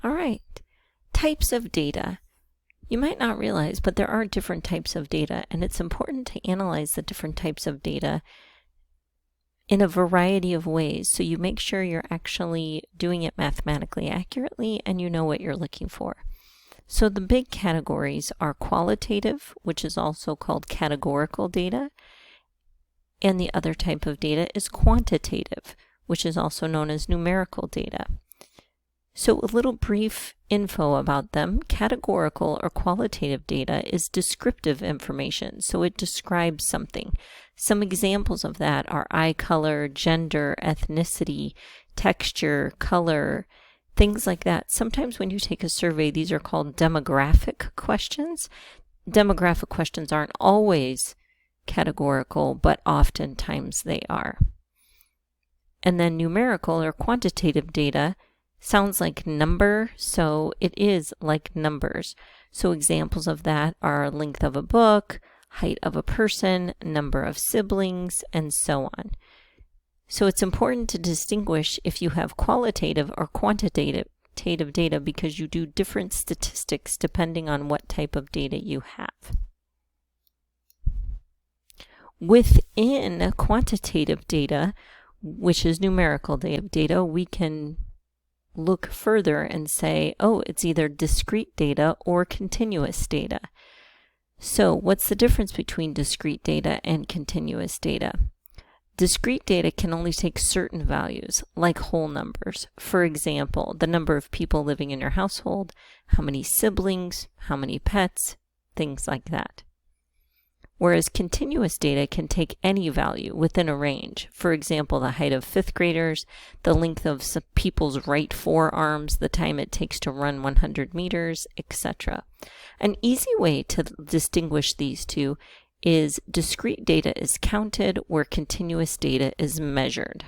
All right, types of data. You might not realize, but there are different types of data, and it's important to analyze the different types of data in a variety of ways so you make sure you're actually doing it mathematically accurately and you know what you're looking for. So the big categories are qualitative, which is also called categorical data, and the other type of data is quantitative, which is also known as numerical data. So a little brief info about them. Categorical or qualitative data is descriptive information, so it describes something. Some examples of that are eye color, gender, ethnicity, texture, color, things like that. Sometimes when you take a survey, these are called demographic questions. Demographic questions aren't always categorical, but oftentimes they are. And then numerical or quantitative data sounds like number, so it is like numbers. So examples of that are length of a book, height of a person, number of siblings, and so on. So it's important to distinguish if you have qualitative or quantitative data because you do different statistics depending on what type of data you have. Within quantitative data, which is numerical data, we can look further and say, oh, it's either discrete data or continuous data. So what's the difference between discrete data and continuous data? Discrete data can only take certain values, like whole numbers. For example, the number of people living in your household, how many siblings, how many pets, things like that. Whereas continuous data can take any value within a range. For example, the height of 5th graders, the length of some people's right forearms, the time it takes to run 100 meters, etc. An easy way to distinguish these two is discrete data is counted where continuous data is measured.